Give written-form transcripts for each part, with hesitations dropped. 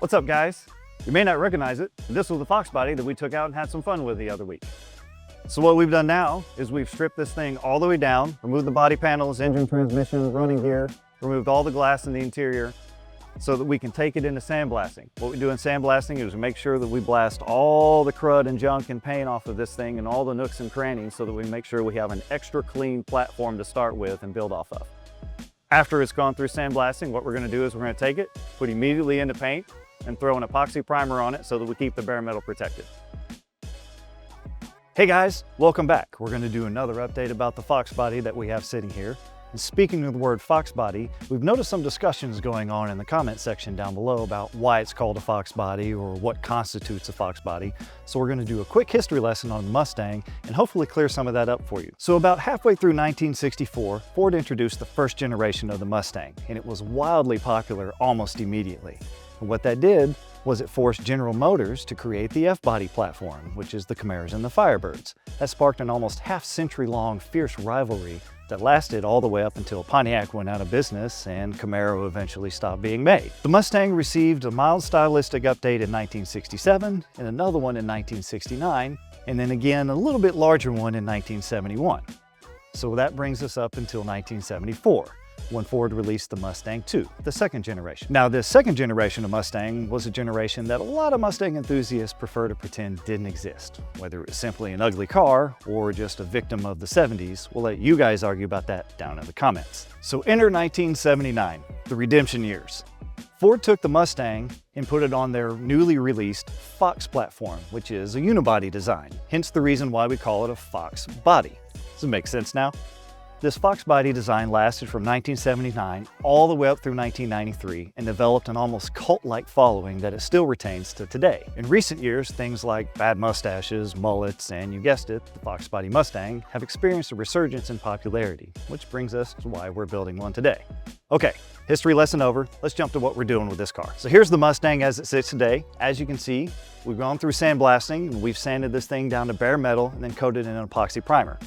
What's up, guys? You may not recognize it, but this was the Fox body that we took out and had some fun with the other week. So what we've done now is we've stripped this thing all the way down, removed the body panels, engine, transmission, running gear, removed all the glass in the interior so that we can take it into sandblasting. What we do in sandblasting is we make sure that we blast all the crud and junk and paint off of this thing and all the nooks and crannies so that we make sure we have an extra clean platform to start with and build off of. After it's gone through sandblasting, what we're going to do is we're going to take it, put immediately into paint, and throw an epoxy primer on it so that we keep the bare metal protected. Hey guys, welcome back. We're going to do another update about the Fox body that we have sitting here. And speaking of the word Fox body, we've noticed some discussions going on in the comment section down below about why it's called a Fox body or what constitutes a Fox body. So we're going to do a quick history lesson on the Mustang and hopefully clear some of that up for you. So about halfway through 1964, Ford introduced the first generation of the Mustang, and it was wildly popular almost immediately. And what that did was it forced General Motors to create the F-body platform, which is the Camaros and the Firebirds. That sparked an almost half-century-long fierce rivalry that lasted all the way up until Pontiac went out of business and Camaro eventually stopped being made. The Mustang received a mild stylistic update in 1967 and another one in 1969, and then again a little bit larger one in 1971. So that brings us up until 1974. When Ford released the Mustang II, the second generation. Now, this second generation of Mustang was a generation that a lot of Mustang enthusiasts prefer to pretend didn't exist. Whether it was simply an ugly car or just a victim of the 70s, we'll let you guys argue about that down in the comments. So enter 1979, the redemption years. Ford took the Mustang and put it on their newly released Fox platform, which is a unibody design, hence the reason why we call it a Fox body. Does it make sense now? This Fox body design lasted from 1979 all the way up through 1993 and developed an almost cult-like following that it still retains to today. In recent years, things like bad mustaches, mullets, and you guessed it, the Fox body Mustang have experienced a resurgence in popularity, which brings us to why we're building one today. Okay, history lesson over. Let's jump to what we're doing with this car. So here's the Mustang as it sits today. As you can see, we've gone through sandblasting and we've sanded this thing down to bare metal and then coated in an epoxy primer.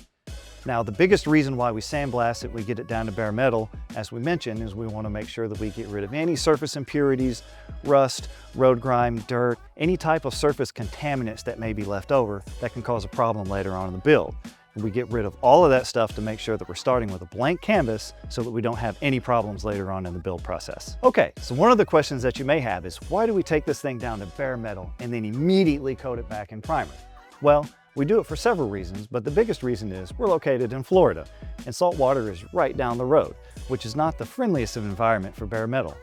Now, the biggest reason why we sandblast it, we get it down to bare metal, as we mentioned, is we want to make sure that we get rid of any surface impurities, rust, road grime, dirt, any type of surface contaminants that may be left over that can cause a problem later on in the build. And we get rid of all of that stuff to make sure that we're starting with a blank canvas so that we don't have any problems later on in the build process. Okay, so one of the questions that you may have is, why do we take this thing down to bare metal and then immediately coat it back in primer? Well, we do it for several reasons, but the biggest reason is we're located in Florida, and salt water is right down the road, which is not the friendliest of environment for bare metal.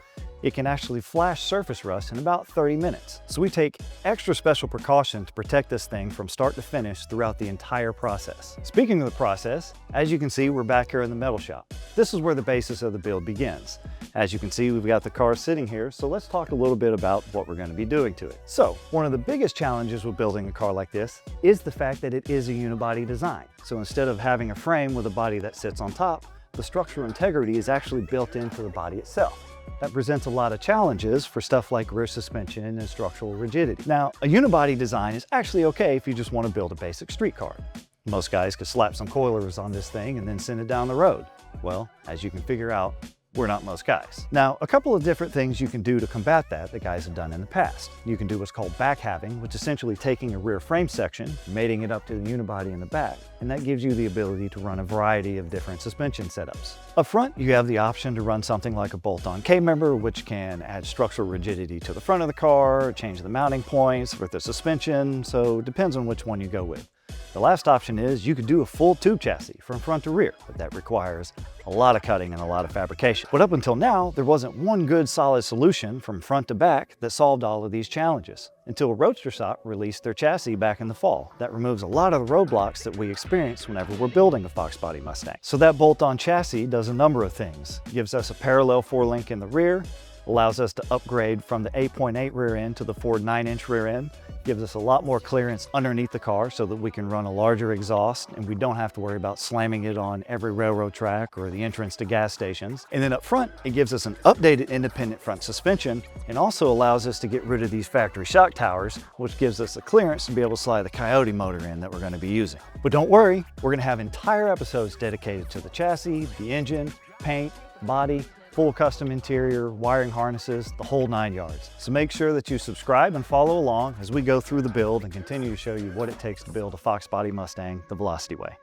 It can actually flash surface rust in about 30 minutes. So we take extra special precaution to protect this thing from start to finish throughout the entire process. Speaking of the process, as you can see, we're back here in the metal shop. This is where the basis of the build begins. As you can see, we've got the car sitting here, so let's talk a little bit about what we're going to be doing to it. So, one of the biggest challenges with building a car like this is the fact that it is a unibody design. So instead of having a frame with a body that sits on top, the structural integrity is actually built into the body itself. That presents a lot of challenges for stuff like rear suspension and structural rigidity. Now, a unibody design is actually okay if you just want to build a basic street car. Most guys could slap some coilers on this thing and then send it down the road. Well, as you can figure out, we're not most guys. Now, a couple of different things you can do to combat that guys have done in the past. You can do what's called back halving, which is essentially taking a rear frame section, mating it up to the unibody in the back, and that gives you the ability to run a variety of different suspension setups. Up front, you have the option to run something like a bolt-on K-member, which can add structural rigidity to the front of the car, change the mounting points with the suspension, so it depends on which one you go with. The last option is you could do a full tube chassis from front to rear, but that requires a lot of cutting and a lot of fabrication. But up until now, there wasn't one good solid solution from front to back that solved all of these challenges until Roadster Stock released their chassis back in the fall. That removes a lot of the roadblocks that we experience whenever we're building a Fox body Mustang. So that bolt-on chassis does a number of things. It gives us a parallel 4-link in the rear, allows us to upgrade from the 8.8 rear end to the Ford 9-inch rear end, gives us a lot more clearance underneath the car so that we can run a larger exhaust and we don't have to worry about slamming it on every railroad track or the entrance to gas stations. And then up front, it gives us an updated independent front suspension and also allows us to get rid of these factory shock towers, which gives us the clearance to be able to slide the Coyote motor in that we're going to be using. But don't worry, we're going to have entire episodes dedicated to the chassis, the engine, paint, body, full custom interior, wiring harnesses, the whole 9 yards. So make sure that you subscribe and follow along as we go through the build and continue to show you what it takes to build a Fox Body Mustang the Velocity way.